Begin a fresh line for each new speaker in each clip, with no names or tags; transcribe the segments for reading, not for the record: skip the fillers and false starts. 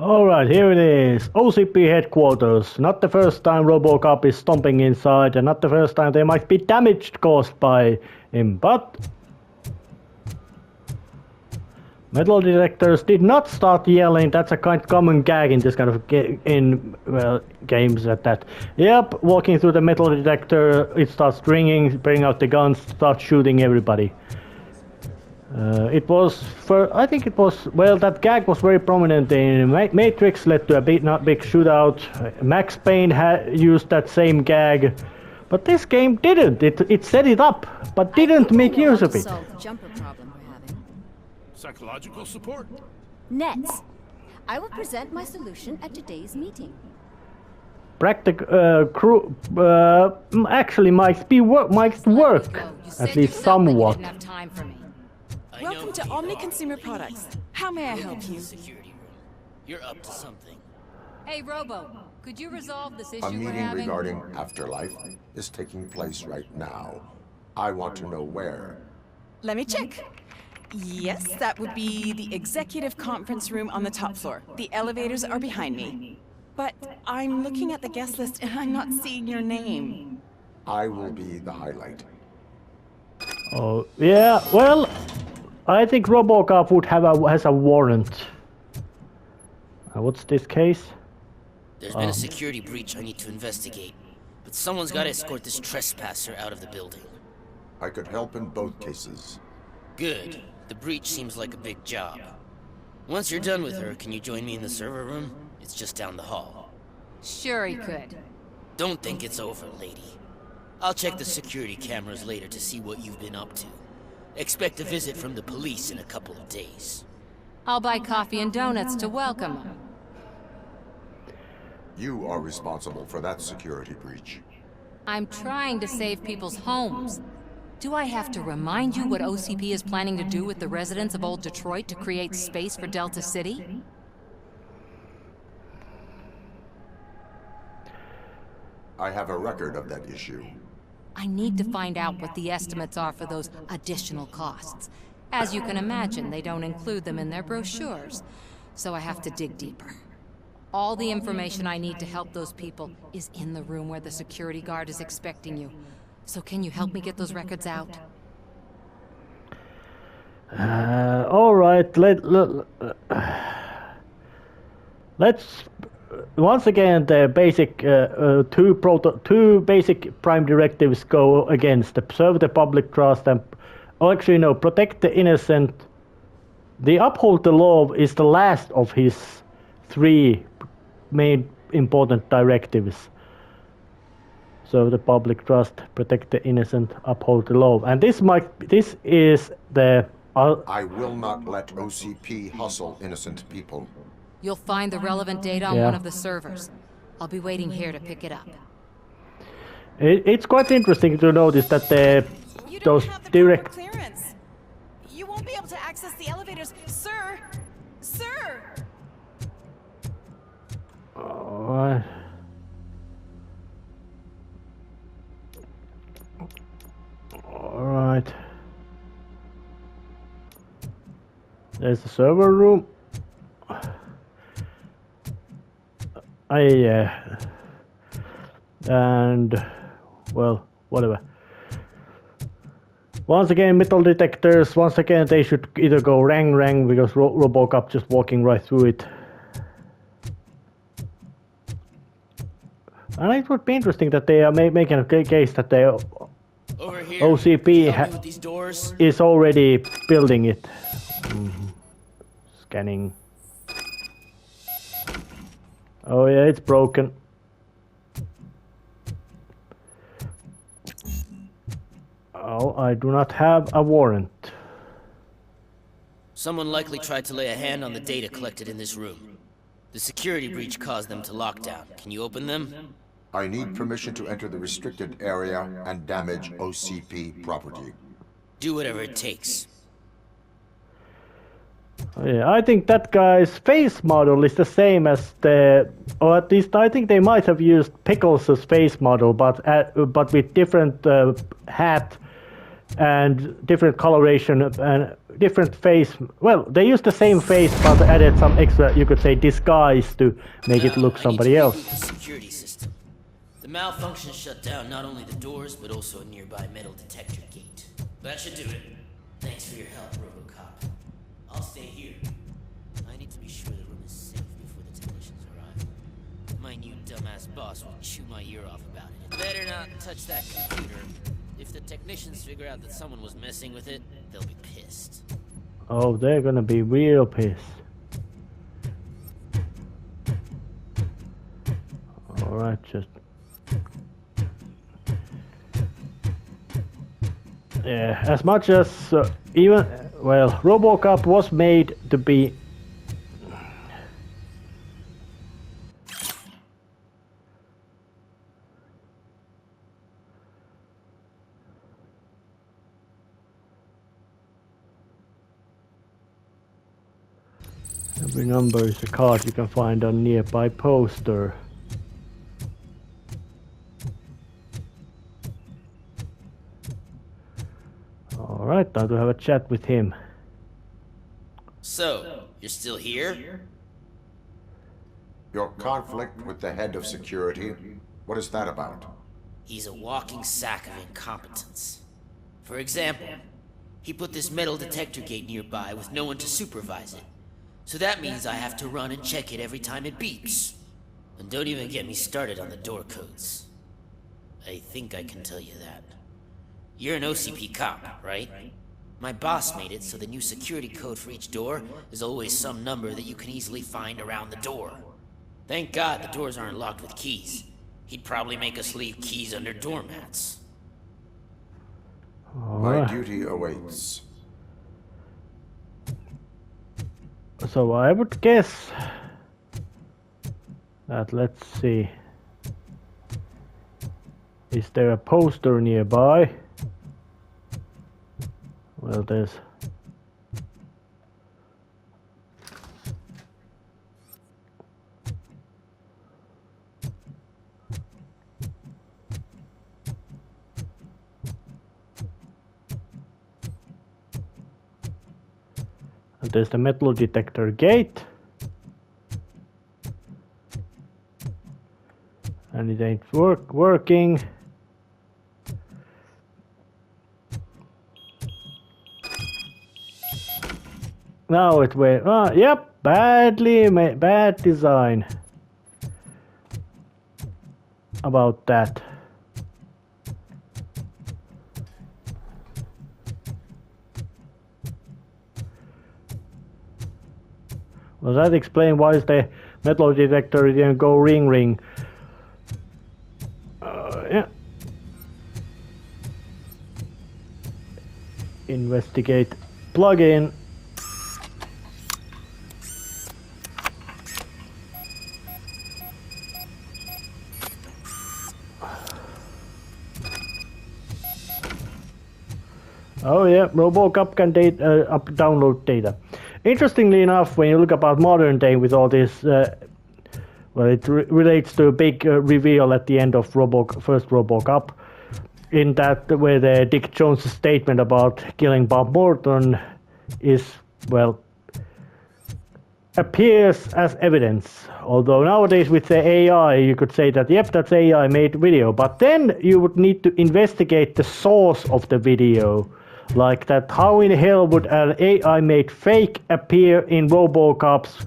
Alright, here it is. OCP headquarters. Not the first time RoboCop is stomping inside, and not the first time there might be damage caused by him, but... Metal detectors did not start yelling. That's a kind of common gag in this kind of games at that. Yep, walking through the metal detector, it starts ringing, bring out the guns, start shooting everybody. I think it was, well, that gag was very prominent in Matrix, led to a big shootout. Max Payne used that same gag, but this game didn't. It set it up, but didn't make use of it.
Jumper problem we're having.
Psychological support?
Nets. I will present my solution at today's meeting.
Crew actually might work at least somewhat.
You didn't have time for me.
Welcome to Omni Consumer Products. How may I help you?
Security room. You're up to something.
Hey, Robo, could you resolve this issue
A
we're
meeting
having?
regarding afterlife is taking place right now. I want to know where.
Let me check. Yes, that would be the executive conference room on the top floor. The elevators are behind me. But I'm looking at the guest list and I'm not seeing your name.
I will be the highlight.
Oh, yeah, well, I think RoboCop has a warrant. What's this case?
There's been a security breach I need to investigate, but someone's got to escort this trespasser out of the building.
I could help in both cases.
Good. The breach seems like a big job. Once you're done with her, can you join me in the server room? It's just down the hall.
Sure he could.
Don't think it's over, lady. I'll check the security cameras later to see what you've been up to. Expect a visit from the police in a couple of days.
I'll buy coffee and donuts to welcome him.
You are responsible for that security breach.
I'm trying to save people's homes. Do I have to remind you what OCP is planning to do with the residents of Old Detroit to create space for Delta City?
I have a record of that issue.
I need to find out what the estimates are for those additional costs. As you can imagine, they don't include them in their brochures, so I have to dig deeper. All the information I need to help those people is in the room where the security guard is expecting you. So can you help me get those records out?
All right. Let's once again the basic two basic prime directives go against: preserve the public trust and, protect the innocent. The uphold the law is the last of his three main important directives. So the public trust, protect the innocent, uphold the law. And this is the...
I will not let OCP hustle innocent people.
You'll find the relevant data on one of the servers. I'll be waiting here to pick it up.
It's quite interesting to notice that those direct...
clearance. You won't be able to access the elevators, sir. Sir.
Alright. Alright. There's the server room. And well, whatever. Once again, metal detectors. Once again, they should either go rang because RoboCop just walking right through it. And it would be interesting that they are making a case that they
Over here.
OCP is already building it. Scanning. Oh yeah, it's broken. Oh, I do not have a warrant.
Someone likely tried to lay a hand on the data collected in this room. The security breach caused them to lock down. Can you open them?
I need permission to enter the restricted area and damage OCP property.
Do whatever it takes.
Oh, yeah, I think that guy's face model is the same as or at least I think they might have used Pickles' face model, but with different hat and different coloration different face. Well, they used the same face, but added some extra, you could say, disguise to make it look somebody
I need to
else.
reboot the security system. The malfunction shut down not only the doors, but also a nearby metal detector gate. That should do it. Thanks for your help, RoboCop. I'll stay here. I need to be sure the room is safe before the technicians arrive. My new dumbass boss will chew my ear off about it. Better not touch that computer. If the technicians figure out that someone was messing with it, they'll be pissed.
Oh, they're gonna be real pissed. Alright, just... Yeah, as much as even... Well, RoboCop was made to be... Every number is a card you can find on nearby poster. Alright, time to have a chat with him.
So, you're still here?
Your conflict with the head of security, what is that about?
He's a walking sack of incompetence. For example, he put this metal detector gate nearby with no one to supervise it. So that means I have to run and check it every time it beeps. And don't even get me started on the door codes. I think I can tell you that. You're an OCP cop, right? My boss made it so the new security code for each door is always some number that you can easily find around the door. Thank God the doors aren't locked with keys. He'd probably make us leave keys under doormats.
My duty awaits.
So I would guess that, let's see, is there a poster nearby? Well, there's... There's the metal detector gate. And it ain't working. Now it went. Ah, yep, bad design. About that. Does that explain why is the metal detector didn't go ring? Yeah. Investigate. Plug in. Oh yeah, RoboCop can download data. Interestingly enough, when you look about modern day with all this, well, it relates to a big reveal at the end of first RoboCop, in that where the Dick Jones' statement about killing Bob Morton is, well, appears as evidence. Although nowadays with the AI, you could say that, yep, that's AI made video, but then you would need to investigate the source of the video. Like that, how in hell would an AI made fake appear in RoboCop's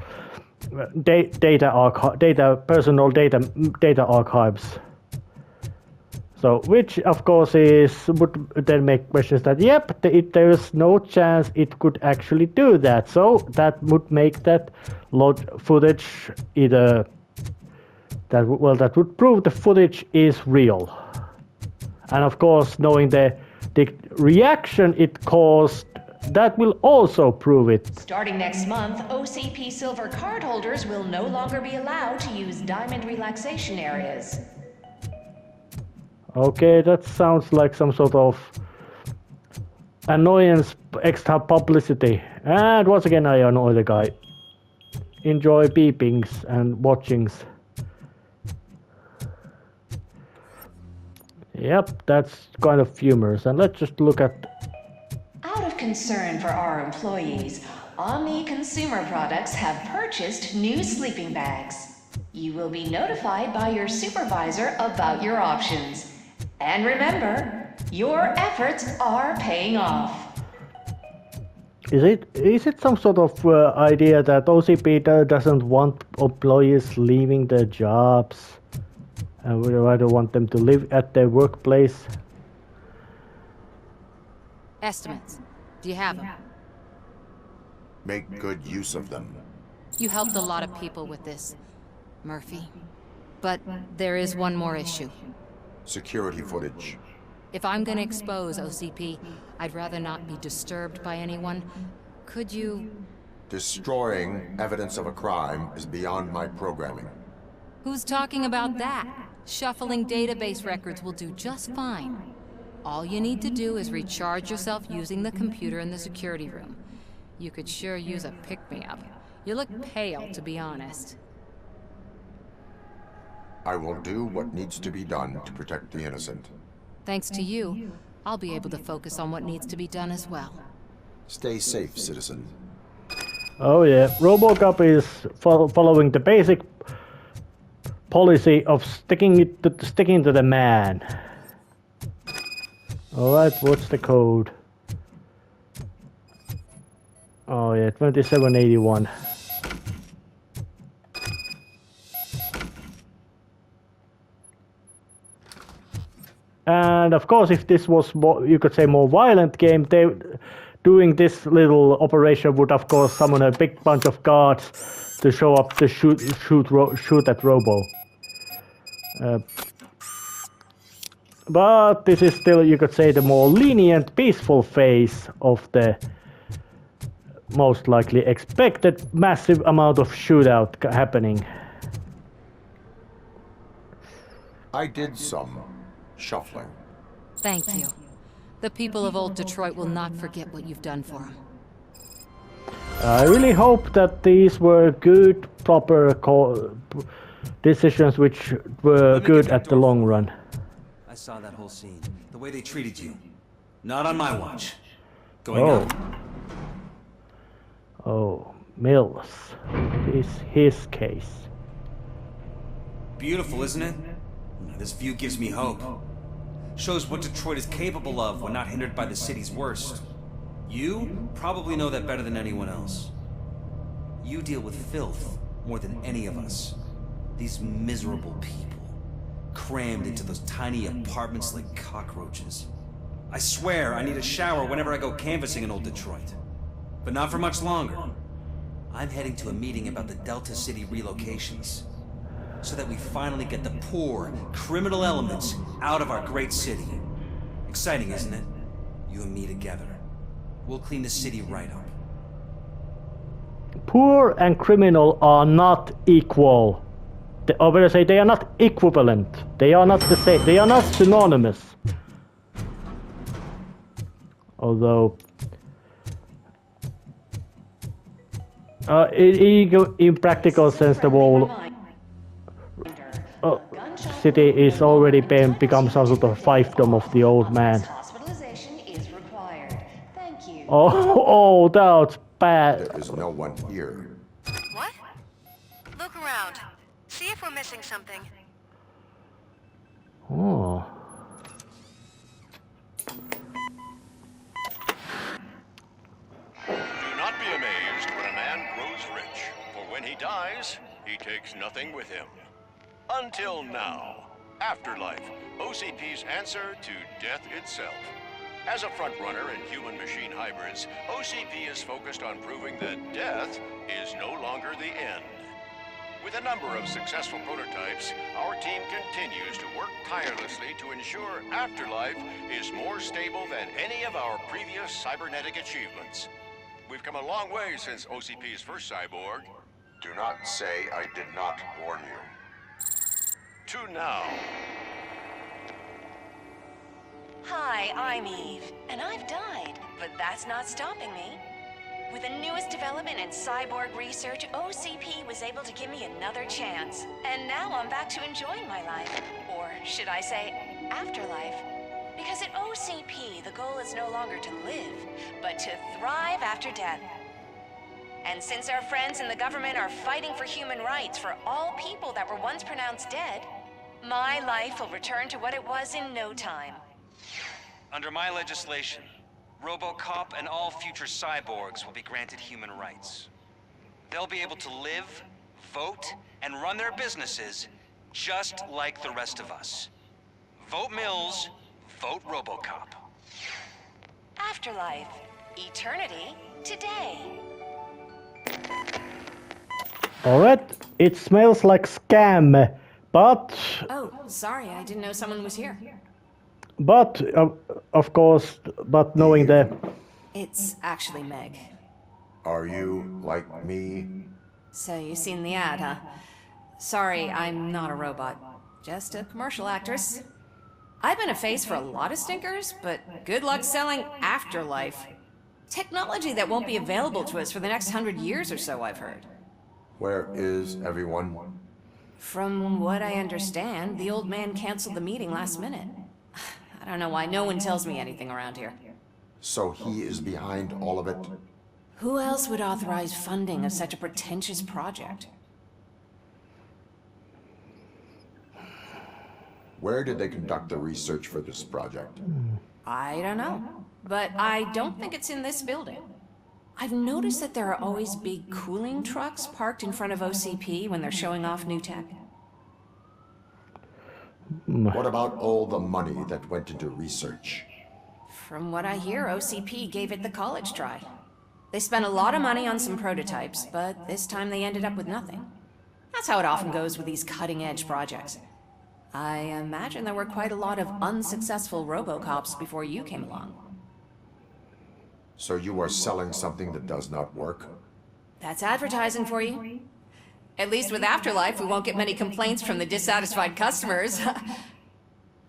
personal data archives? So, which of course would then make questions that, yep, there's no chance it could actually do that. So that would make that footage either that would prove the footage is real. And of course, knowing the reaction it caused, that will also prove it.
Starting next month, OCP Silver cardholders will no longer be allowed to use diamond relaxation areas.
Okay, that sounds like some sort of annoyance, extra publicity. And once again, I annoy the guy. Enjoy beepings and watchings. Yep, that's kind of humorous. And let's just look at...
Out of concern for our employees, Omni Consumer Products have purchased new sleeping bags. You will be notified by your supervisor about your options. And remember, your efforts are paying off.
Is it some sort of idea that OCP doesn't want employees leaving their jobs and we rather want them to live at their workplace?
Estimates. Do you have them?
Make good use of them.
You helped a lot of people with this, Murphy. But there is one more issue.
Security footage.
If I'm gonna expose OCP, I'd rather not be disturbed by anyone. Could you...
Destroying evidence of a crime is beyond my programming.
Who's talking about that? Shuffling database records will do just fine. All you need to do is recharge yourself using the computer in the security room. You could sure use a pick-me-up. You look pale, to be honest.
I will do what needs to be done to protect the innocent.
Thanks to you, I'll be able to focus on what needs to be done as well.
Stay safe, citizen.
Oh yeah, RoboCop is following the basic policy of sticking to the man. Alright, what's the code? Oh yeah, 2781. And of course, if this was more, you could say, more violent game, doing this little operation would of course summon a big bunch of guards to show up to shoot at Robo. But this is still, you could say, the more lenient, peaceful phase of the most likely expected massive amount of shootout happening.
I did some shuffling.
Thank you. The people of old Detroit will not forget what you've done for them.
I really hope that these were good, proper decisions which were good at the long run.
I saw that whole scene. The way they treated you. Not on my watch. Going
Oh.
out.
Oh, Mills. This is his case.
Beautiful, isn't it? This view gives me hope. Shows what Detroit is capable of when not hindered by the city's worst. You probably know that better than anyone else. You deal with filth more than any of us. These miserable people, crammed into those tiny apartments like cockroaches. I swear I need a shower whenever I go canvassing in old Detroit. But not for much longer. I'm heading to a meeting about the Delta City relocations, so that we finally get the poor, criminal elements out of our great city. Exciting, isn't it? You and me together. We'll clean the city right up.
Poor and criminal are not equal. I will say they are not equivalent. They are not the same. They are not synonymous. Although, in practical sense, the whole city is already become some sort of fiefdom of the old man.
Hospitalization is required. Thank you.
Oh, that's bad.
There is no one here.
What? Look around. See if we're missing something.
Oh.
Do not be amazed when a man grows rich, for when he dies, he takes nothing with him. Until now. Afterlife, OCP's answer to death itself. As a frontrunner in human-machine hybrids, OCP is focused on proving that death is no longer the end. With a number of successful prototypes, our team continues to work tirelessly to ensure Afterlife is more stable than any of our previous cybernetic achievements. We've come a long way since OCP's first cyborg.
Do not say I did not warn you.
To now.
Hi, I'm Eve, and I've died, but that's not stopping me. With the newest development in cyborg research, OCP was able to give me another chance. And now I'm back to enjoying my life. Or should I say, afterlife. Because at OCP, the goal is no longer to live, but to thrive after death. And since our friends in the government are fighting for human rights for all people that were once pronounced dead, my life will return to what it was in no time.
Under my legislation, RoboCop and all future cyborgs will be granted human rights. They'll be able to live, vote, and run their businesses just like the rest of us. Vote Mills, vote RoboCop.
Afterlife. Eternity. Today.
Alright, it smells like scam, but...
Oh, sorry, I didn't know someone was here.
But, of course, but knowing the...
It's actually Meg.
Are you like me?
So you've seen the ad, huh? Sorry, I'm not a robot. Just a commercial actress. I've been a face for a lot of stinkers, but good luck selling Afterlife. Technology that won't be available to us for the next 100 years or so, I've heard.
Where is everyone?
From what I understand, the old man canceled the meeting last minute. I don't know why no one tells me anything around here.
So he is behind all of it?
Who else would authorize funding of such a pretentious project?
Where did they conduct the research for this project?
I don't know, but I don't think it's in this building. I've noticed that there are always big cooling trucks parked in front of OCP when they're showing off new tech.
What about all the money that went into research?
From what I hear, OCP gave it the college try. They spent a lot of money on some prototypes, but this time they ended up with nothing. That's how it often goes with these cutting-edge projects. I imagine there were quite a lot of unsuccessful RoboCops before you came along.
So you are selling something that does not work?
That's advertising for you. At least with Afterlife, we won't get many complaints from the dissatisfied customers.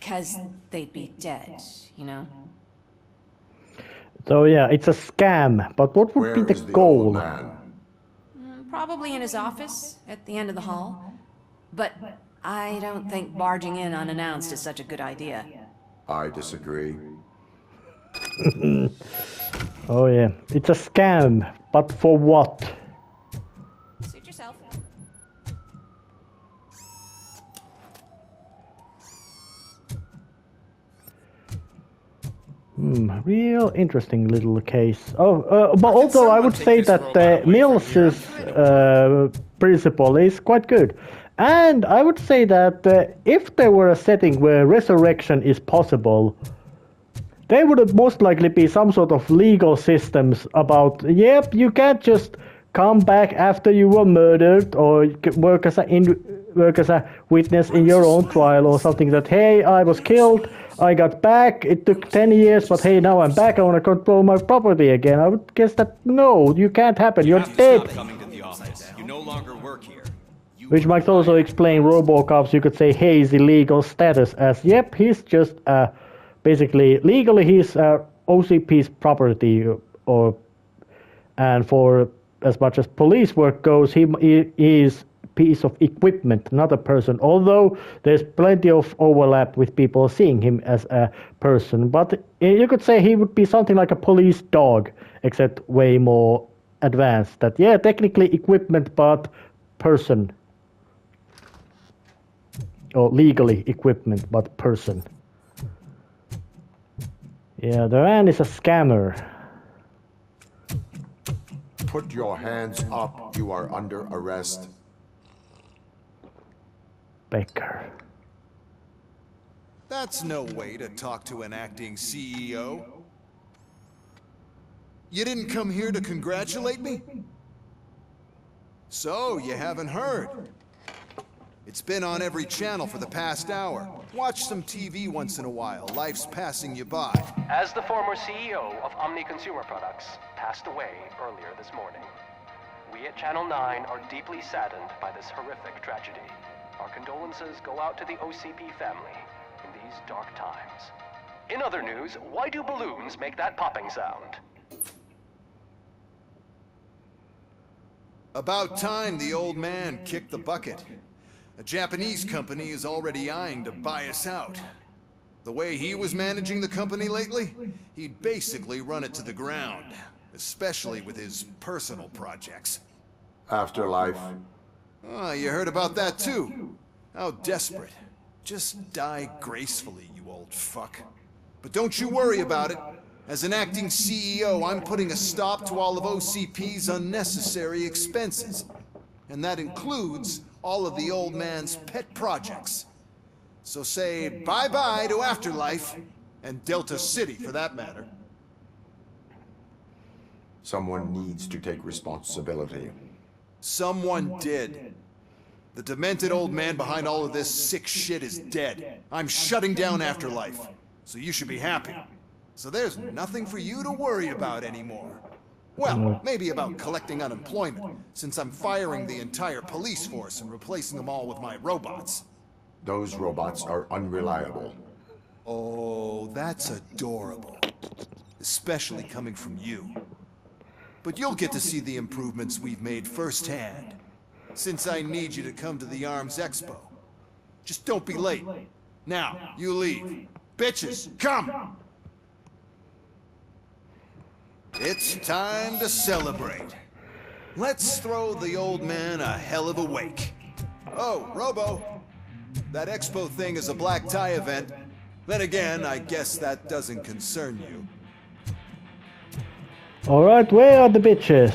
'Cause they'd be dead, you know?
So yeah, it's a scam, but what would
Where
be the
is the
goal?
old man?
Probably in his office, at the end of the hall. But I don't think barging in unannounced is such a good idea.
I disagree.
Oh yeah, it's a scam, but for what?
Suit yourself.
Real interesting little case. But also I would say that Mills's principle is quite good. And I would say that if there were a setting where resurrection is possible, there would most likely be some sort of legal systems about, yep, you can't just come back after you were murdered or work as a witness in your own trial or something that, hey, I was killed, I got back, it took 10 years, but hey, now I'm back, I want to control my property again. I would guess that, no, you can't happen, you're dead.
Coming to the office. You no longer work here.
Which might also explain RoboCop's, you could say, hazy legal status as, yep, he's just, basically, legally he's OCP's property, and for as much as police work goes, he is a piece of equipment, not a person, although there's plenty of overlap with people seeing him as a person. But you could say he would be something like a police dog, except way more advanced. That, yeah, technically equipment, but person. Or legally equipment, but person. Yeah, the man is a scammer.
Put your hands up. You are under arrest.
Becker.
That's no way to talk to an acting CEO. You didn't come here to congratulate me? So, you haven't heard. It's been on every channel for the past hour. Watch some TV once in a while. Life's passing you by.
As the former CEO of Omni Consumer Products passed away earlier this morning, we at Channel 9 are deeply saddened by this horrific tragedy. Our condolences go out to the OCP family in these dark times. In other news, why do balloons make that popping sound?
About time the old man kicked the bucket. A Japanese company is already eyeing to buy us out. The way he was managing the company lately, he'd basically run it to the ground. Especially with his personal projects.
Afterlife.
Oh, you heard about that too. How desperate. Just die gracefully, you old fuck. But don't you worry about it. As an acting CEO, I'm putting a stop to all of OCP's unnecessary expenses. And that includes all of the old man's pet projects. So say bye-bye to Afterlife, and Delta City for that matter.
Someone needs to take responsibility.
Someone did. The demented old man behind all of this sick shit is dead. I'm shutting down Afterlife, so you should be happy. So there's nothing for you to worry about anymore. Well, maybe about collecting unemployment, since I'm firing the entire police force and replacing them all with my robots.
Those robots are unreliable.
Oh, that's adorable. Especially coming from you. But you'll get to see the improvements we've made firsthand, since I need you to come to the ARMS Expo. Just don't be late. Now, you leave. Bitches, come! It's time to celebrate. Let's throw the old man a hell of a wake. Oh, Robo, that Expo thing is a black tie event. Then again, I guess that doesn't concern you.
Alright, where are the bitches?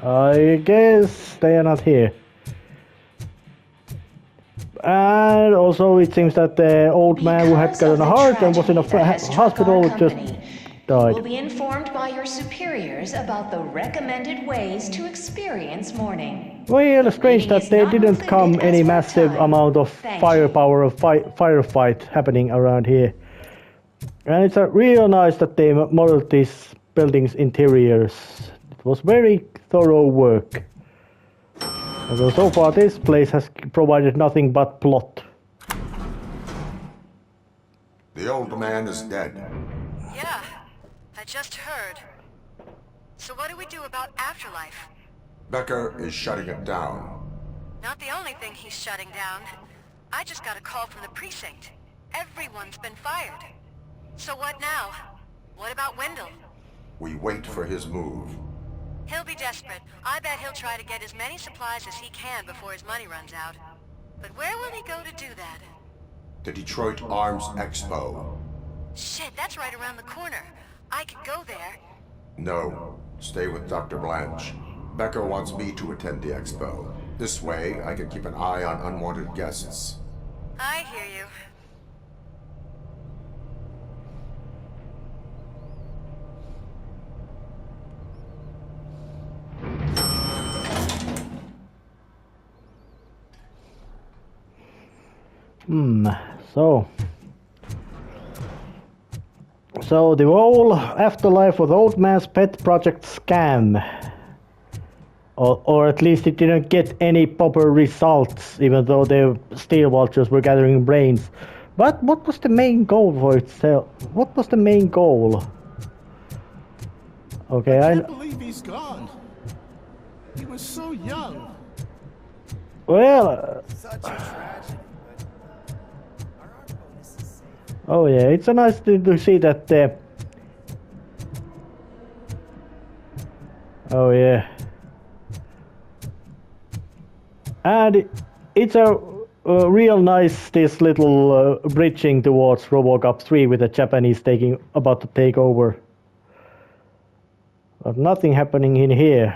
I guess they are not here. And also it seems that the old man who had gotten a heart and was in a hospital just died.
Will be informed by your superiors about the recommended ways to experience mourning.
Well, strange that there didn't come any massive amount of firepower of firefight happening around here. And it's real nice that they modeled these buildings' interiors. It was very thorough work. Although so far this place has provided nothing but plot.
The old man is dead.
Yeah, I just heard. So what do we do about Afterlife?
Becker is shutting it down.
Not the only thing he's shutting down. I just got a call from the precinct. Everyone's been fired. So what now? What about Wendell?
We wait for his move.
He'll be desperate. I bet he'll try to get as many supplies as he can before his money runs out. But where will he go to do that?
The Detroit Arms Expo.
Shit, that's right around the corner. I could go there.
No, stay with Dr. Blanche. Becker wants me to attend the expo. This way, I can keep an eye on unwanted guests.
I hear you.
So the whole Afterlife of the Old Man's Pet Project scam. Or at least it didn't get any proper results, even though the steel vultures were gathering brains. But what was the main goal for itself? What was the main goal? Okay,
I can't believe he's gone. He was so young.
Well...
Such a tragedy.
Oh yeah, it's a nice thing to see that... Oh yeah. And it's a real nice, this little bridging towards RoboCop 3 with the Japanese about to take over. But nothing happening in here.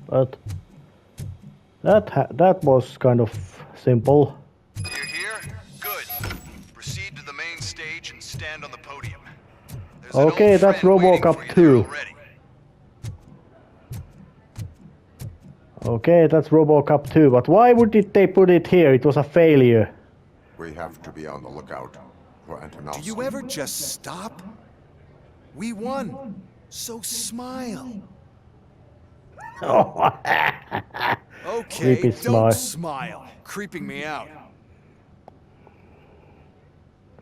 But that was kind of simple.
You're here? Good. Proceed to the main stage and stand on the podium.
Okay, that's RoboCop 2. Okay, that's RoboCop 2, but why would they put it here? It was a failure.
We have to be on the lookout for Antonovsky.
Do you ever just stop? We won, so smile. Okay,
Creepy
don't smile. Creeping me out.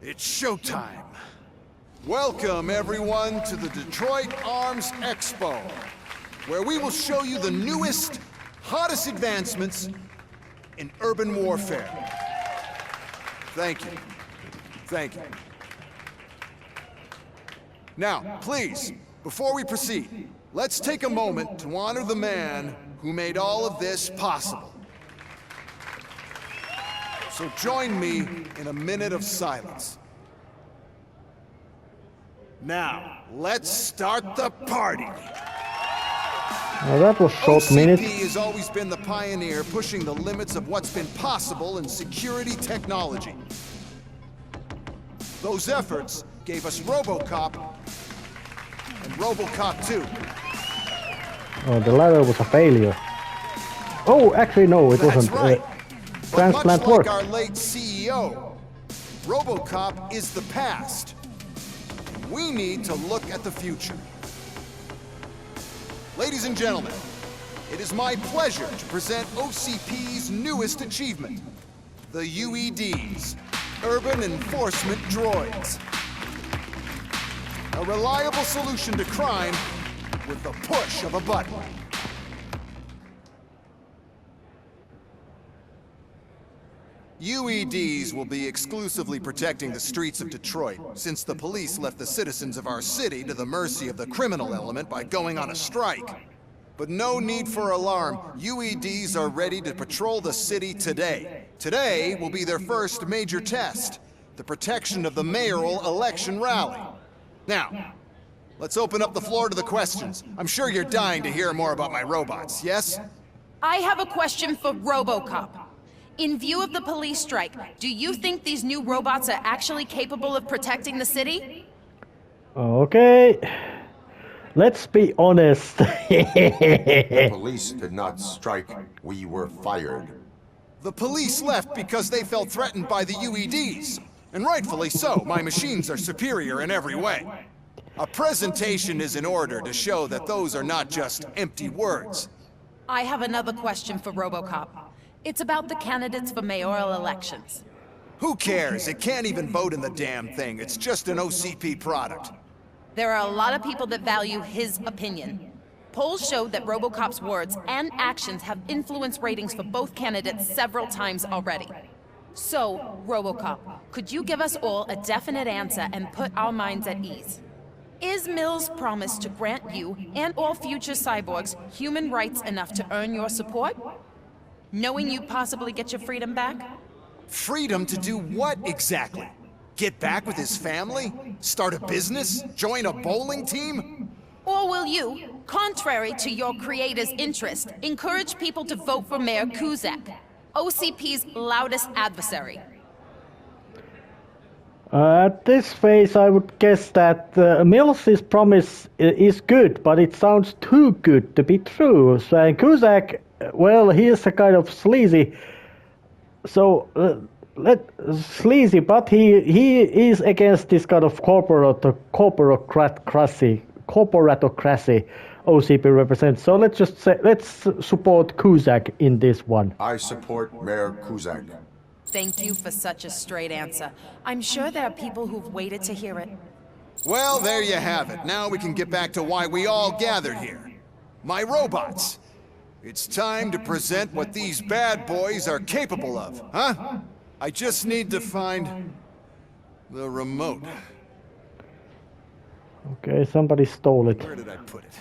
It's showtime. Welcome, everyone, to the Detroit Arms Expo, where we will show you the newest, hottest advancements in urban warfare. Thank you. Thank you. Now, please, before we proceed, let's take a moment to honor the man who made all of this possible. So join me in a minute of silence. Now, let's start the party.
Now that was short
OCP
minute.
has always been the pioneer pushing the limits of what's been possible in security technology. Those efforts gave us RoboCop and RoboCop 2.
Oh, the latter was a failure. Oh, actually no, it
That's
wasn't.
right. But
Transplant
much like
worked.
our late CEO, RoboCop is the past. We need to look at the future. Ladies and gentlemen, it is my pleasure to present OCP's newest achievement, the UEDs, Urban Enforcement Droids. A reliable solution to crime with the push of a button. UEDs will be exclusively protecting the streets of Detroit, since the police left the citizens of our city to the mercy of the criminal element by going on a strike. But no need for alarm. UEDs are ready to patrol the city today. Today will be their first major test, the protection of the mayoral election rally. Now, let's open up the floor to the questions. I'm sure you're dying to hear more about my robots, yes?
I have a question for RoboCop. In view of the police strike, do you think these new robots are actually capable of protecting the city?
Okay. Let's be honest.
The police did not strike. We were fired.
The police left because they felt threatened by the UEDs. And rightfully so, my machines are superior in every way. A presentation is in order to show that those are not just empty words.
I have another question for RoboCop. It's about the candidates for mayoral elections.
Who cares? It can't even vote in the damn thing. It's just an OCP product.
There are a lot of people that value his opinion. Polls show that RoboCop's words and actions have influenced ratings for both candidates several times already. So, RoboCop, could you give us all a definite answer and put our minds at ease? Is Mills' promise to grant you and all future cyborgs human rights enough to earn your support? Knowing you'd possibly get your freedom back?
Freedom to do what exactly? Get back with his family? Start a business? Join a bowling team?
Or will you, contrary to your creator's interest, encourage people to vote for Mayor Kuzak, OCP's loudest adversary?
At this phase, I would guess that Mills' promise is good, but it sounds too good to be true. So, and Kuzak, well, he is a kind of sleazy. So, sleazy, but he is against this kind of corporatocracy OCP represents. So let's just say, let's support Kuzak in this one.
I support Mayor Kuzak.
Thank you for such a straight answer. I'm sure there are people who've waited to hear it.
Well, there you have it. Now we can get back to why we all gathered here. My robots. It's time to present what these bad boys are capable of, huh? I just need to find the remote.
Okay, somebody stole it.
Where did I put it?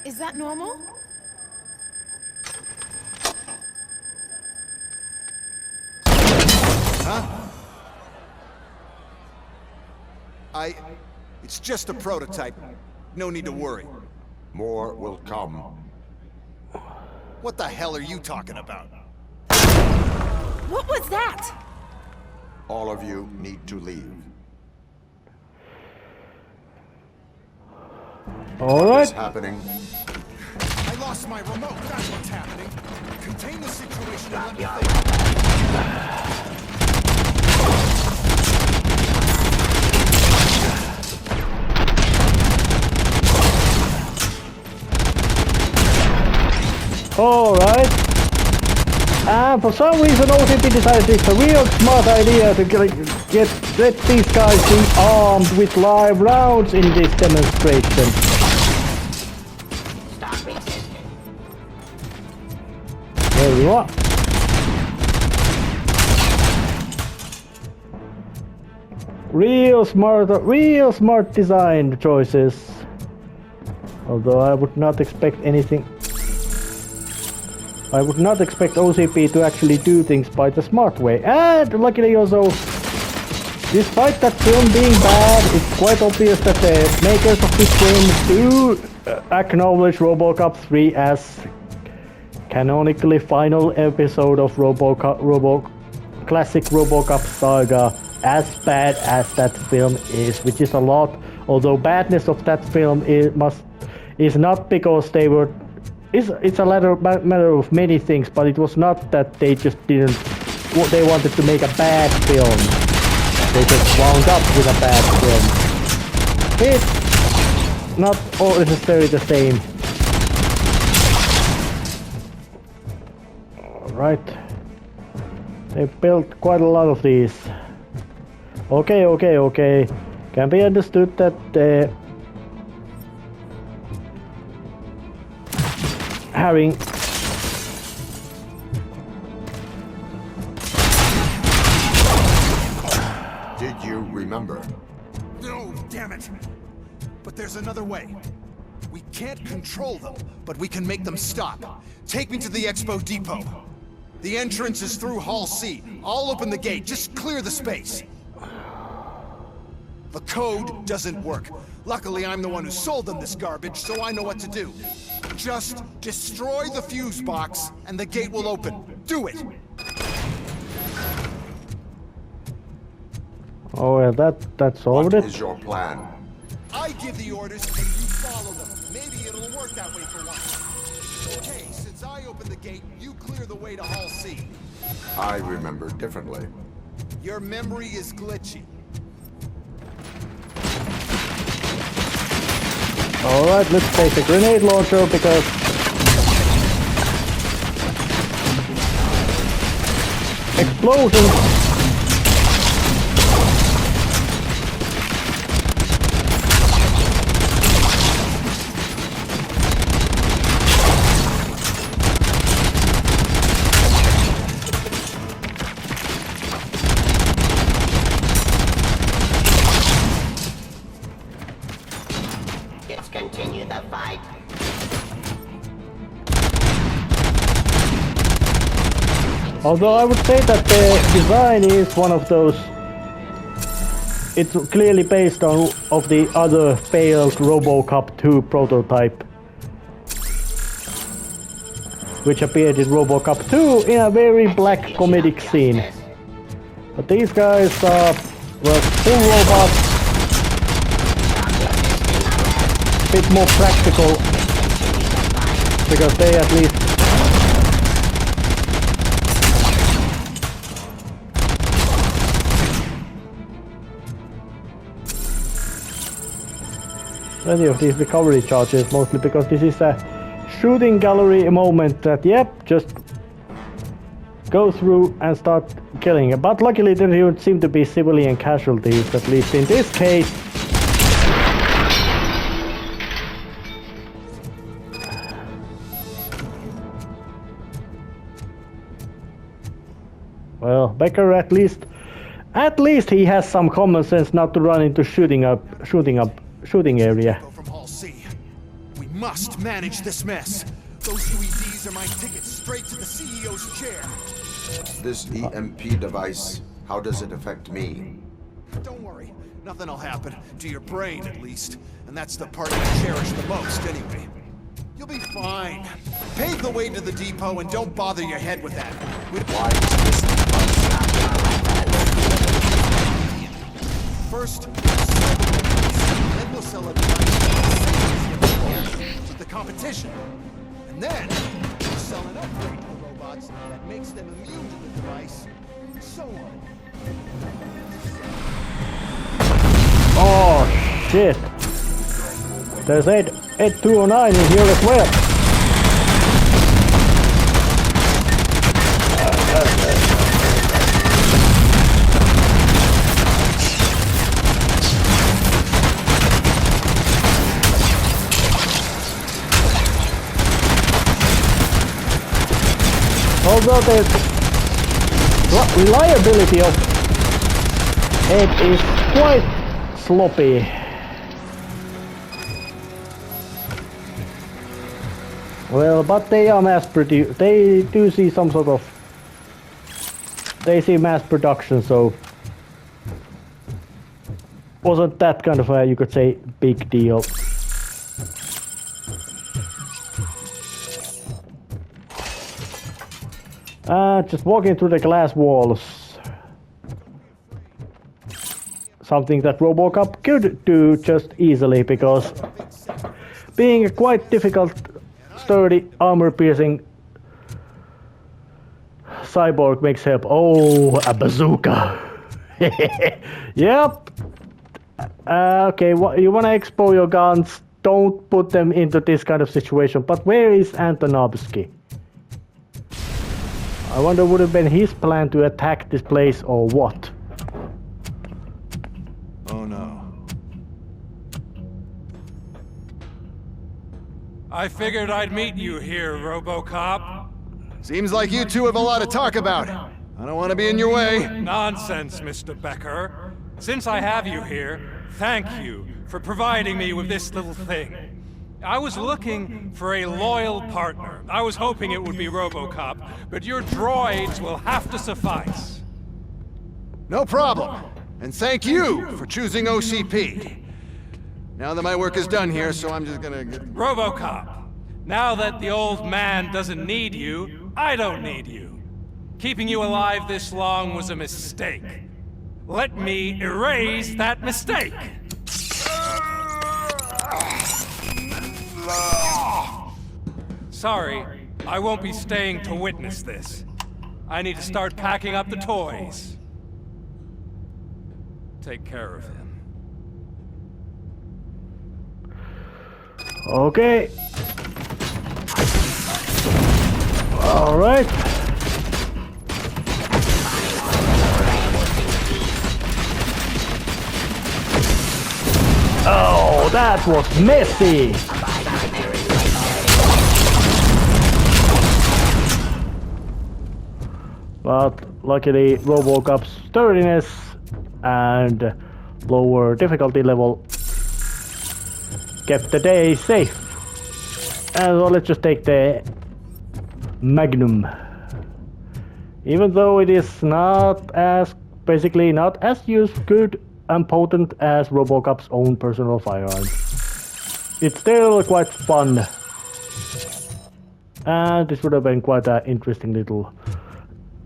Is that normal?
Huh? It's just a prototype. No need to worry.
More will come.
What the hell are you talking about?
What was that?
All of you need to leave.
All
What is
right.
happening?
I lost my remote. That's what's happening. Contain the situation and let me
All right. And for some reason OCP decided it's a real smart idea to let these guys be armed with live rounds in this demonstration. There you are. Real smart design choices. Although I would not expect anything. I would not expect OCP to actually do things by the smart way. And luckily also, despite that film being bad, it's quite obvious that the makers of this game do acknowledge RoboCop 3 as canonically final episode of classic RoboCop saga, as bad as that film is, which is a lot. Although badness of that film is not because they were. It's a matter of many things, but it was not that they just didn't. They wanted to make a bad film. They just wound up with a bad film. It's not all necessarily the same. Alright. They built quite a lot of these. Okay. Can be understood that having
Did you remember?
No, damn it! But there's another way. We can't control them, but we can make them stop. Take me to the Expo Depot. The entrance is through Hall C. I'll open the gate, just clear the space. The code doesn't work. Luckily, I'm the one who sold them this garbage, so I know what to do. Just destroy the fuse box, and the gate will open. Do it!
Oh well, that's all of it.
What is your plan?
I give the orders, and you follow them. Maybe it'll work that way for once. Okay, since I opened the gate, you clear the way to Hall C.
I remember differently.
Your memory is glitchy.
Alright, let's take the grenade launcher because explosions.
Continue the fight.
Although I would say that the design is one of those. It's clearly based on of the other failed RoboCop 2 prototype, which appeared in RoboCop 2 in a very black comedic scene. But these guys are full robots. Bit more practical because they at least plenty of these recovery charges, mostly because this is a shooting gallery moment that just go through and start killing. But luckily there don't seem to be civilian casualties, at least in this case. Well, Becker at least he has some common sense not to run into shooting area.
From Hall C. We must manage this mess. Those UEDs are my ticket straight to the CEO's chair.
This EMP device, how does it affect me?
Don't worry, nothing'll happen to your brain at least, and that's the part you cherish the most anyway. You'll be fine. Pave the way to the depot and don't bother your head with that.
Why is this device?
First, then we'll sell a device to the competition. And then, we'll sell an upgrade to the robots that makes them immune to the device, and so on.
Oh, shit. There's 8209 in here as well. Well, the reliability of it is quite sloppy. Well, but they are mass produced. They do see some sort of. They see mass production, so wasn't that kind of a, you could say, big deal. Just walking through the glass walls. Something that RoboCop could do just easily, because being a quite difficult, sturdy, armor-piercing cyborg makes help. Oh, a bazooka! Yep. Okay, you wanna explode your guns? Don't put them into this kind of situation. But where is Antonovsky? I wonder, would it have been his plan to attack this place or what?
Oh no.
I figured I'd meet you here, RoboCop.
Seems like you two have a lot to talk about. I don't want to be in your way.
Nonsense, Mr. Becker. Since I have you here, thank you for providing me with this little thing. I was looking for a loyal partner. I was hoping it would be RoboCop, but your droids will have to suffice.
No problem. And thank you for choosing OCP. Now that my work is done here, so I'm just gonna get...
RoboCop, now that the old man doesn't need you, I don't need you. Keeping you alive this long was a mistake. Let me erase that mistake. Sorry, I won't be staying to witness this. I need to start packing up the toys. Take care of him.
Okay. All right. Oh, that was messy. But luckily, RoboCop's sturdiness and lower difficulty level kept the day safe. And so let's just take the Magnum. Even though it is not as, basically not as good and potent as RoboCop's own personal firearm, it's still quite fun. And this would have been quite an interesting little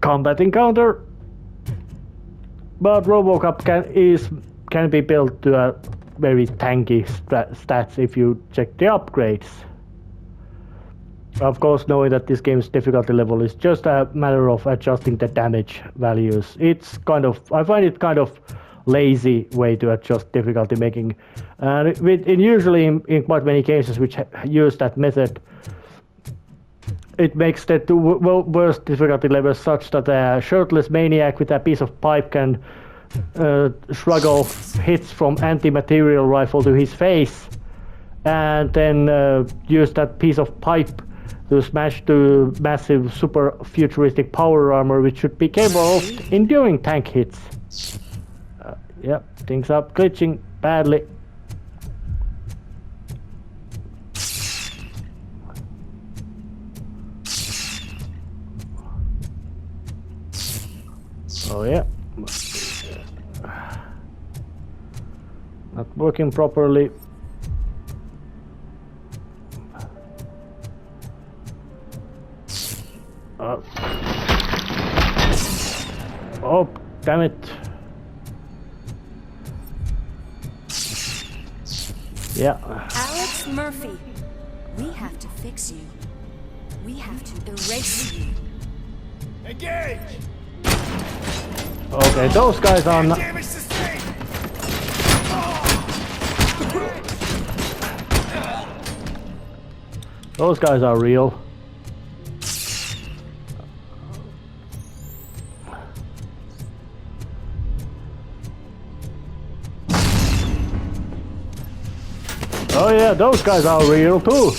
combat encounter. But RoboCop can be built to a very tanky stats if you check the upgrades. Of course, knowing that this game's difficulty level is just a matter of adjusting the damage values. It's kind of, I find it kind of lazy way to adjust difficulty making. And usually in quite many cases which use that method, it makes the two worst difficulty levels such that a shirtless maniac with a piece of pipe can shrug off hits from anti-material rifle to his face, and then use that piece of pipe to smash the massive super futuristic power armor, which should be capable of enduring tank hits. Yep, things are glitching badly. Oh yeah. Not working properly. Oh, damn it. Yeah.
Alex Murphy, we have to fix you. We have to erase you.
Engage!
Okay, those guys are not... Those guys are real. Oh yeah, those guys are real too.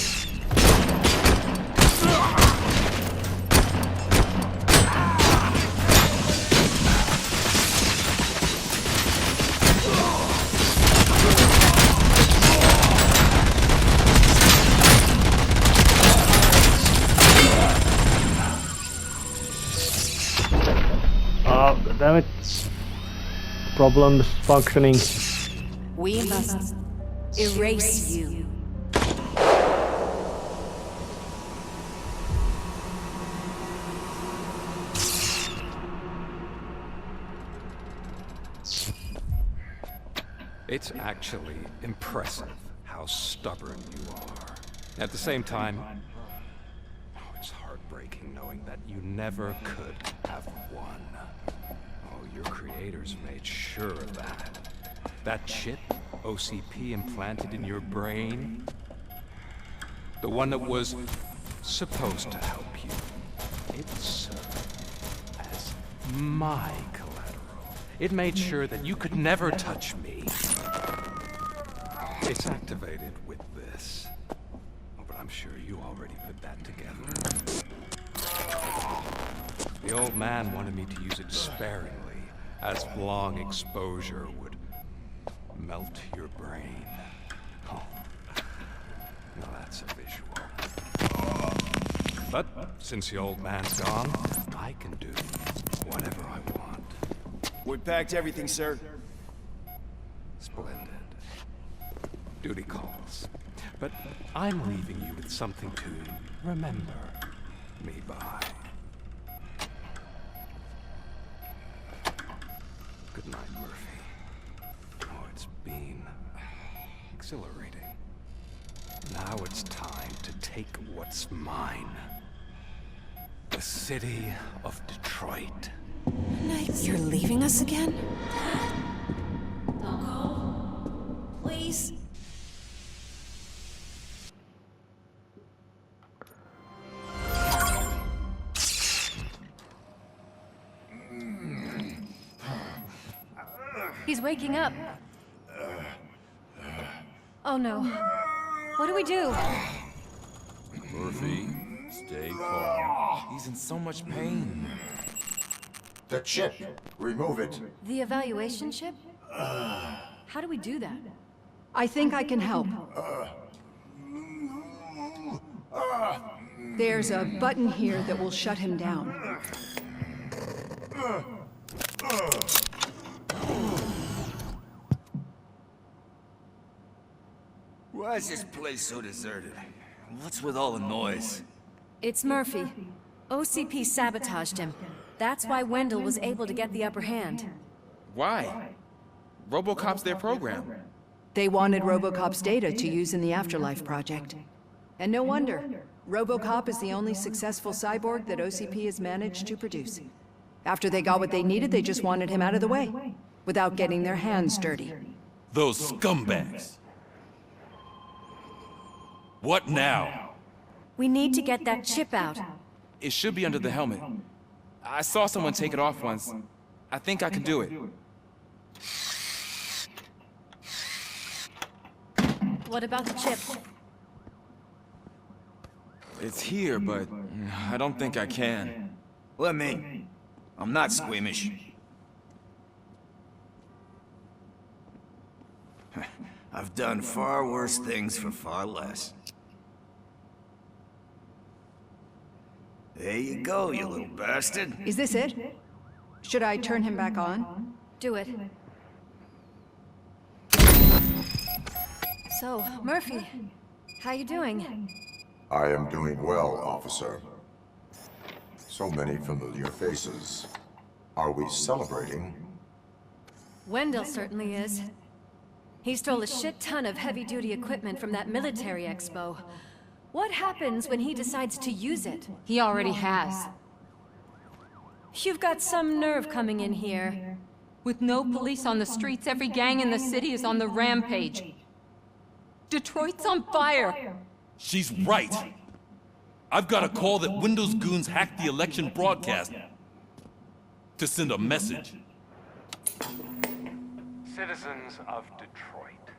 Damn it. Problems functioning.
We must erase you.
It's actually impressive how stubborn you are. At the same time, it's heartbreaking knowing that you never could have won. Oh, your creators made sure of that. That chip OCP implanted in your brain, the one that was supposed to help you, it served as my collateral. It made sure that you could never touch me. It's activated with this. Oh, but I'm sure you already put that together. The old man wanted me to use it sparingly, as long exposure would melt your brain. Oh, now that's a visual. But since the old man's gone, I can do whatever I want.
We packed everything, sir.
Splendid. Duty calls. But I'm leaving you with something to remember me by. Good night, Murphy. Oh, it's been exhilarating. Now it's time to take what's mine. The city of Detroit.
You're leaving us again? Don't go. Please.
He's waking up. Oh no. What do we do?
Murphy, stay calm. He's in so much pain.
The chip. Remove it.
The evaluation chip? How do we do that?
I think I can help. There's a button here that will shut him down.
Why is this place so deserted? What's with all the noise?
It's Murphy. OCP sabotaged him. That's why Wendell was able to get the upper hand.
Why? RoboCop's their program.
They wanted RoboCop's data to use in the Afterlife project. And no wonder. RoboCop is the only successful cyborg that OCP has managed to produce. After they got what they needed, they just wanted him out of the way, without getting their hands dirty.
Those scumbags. What now?
We need to get that chip out.
It should be under the helmet. I saw someone take it off once. I think I can do it.
What about the chip?
It's here, but I don't think I can.
Let me. I'm not squeamish. I've done far worse things for far less. There you go, you little bastard.
Is this it? Should I turn him back on?
Do it. So, Murphy, how you doing?
I am doing well, officer. So many familiar faces. Are we celebrating?
Wendell certainly is. He stole a shit ton of heavy-duty equipment from that military expo. What happens when he decides to use it?
He already has.
You've got some nerve coming in here.
With no police on the streets, every gang in the city is on the rampage. Detroit's on fire!
She's right. I've got a call that Windows goons hacked the election broadcast to send a message.
Citizens of Detroit,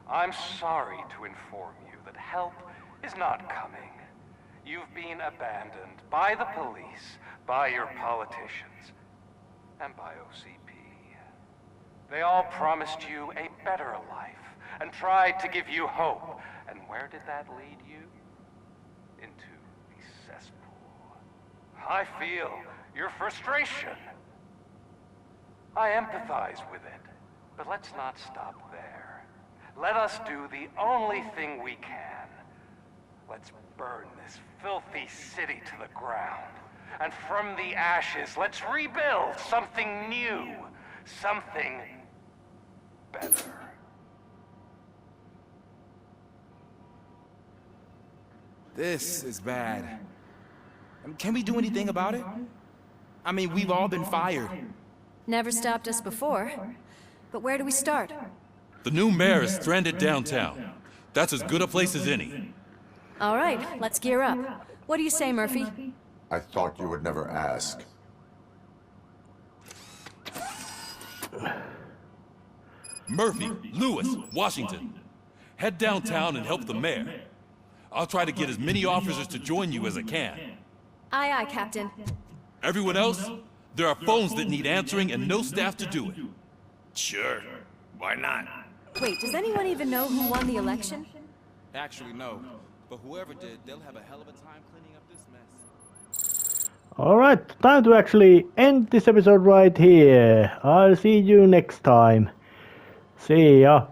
I'm sorry to inform you that help is not coming. You've been abandoned by the police, by your politicians, and by OCP. They all promised you a better life and tried to give you hope. And where did that lead you? Into the cesspool. I feel your frustration. I empathize with it, but let's not stop there. Let us do the only thing we can. Let's burn this filthy city to the ground. And from the ashes, let's rebuild something new. Something better.
This is bad. Can we do anything about it? I mean, we've all been fired.
Never stopped us before. But where do we start?
The new mayor is stranded downtown. That's as good a place as any.
All right, let's gear up. What do you say, Murphy?
I thought you would never ask.
Murphy, Lewis, Washington. Head downtown and help the mayor. I'll try to get as many officers to join you as I can.
Aye, aye, Captain.
Everyone else? There are phones that need answering and no staff to do it.
Sure. Why not?
Wait, does anyone even know who won the election?
Actually, no. But whoever did, they'll have a hell of a time cleaning up this mess.
Alright, time to actually end this episode right here. I'll see you next time. See ya.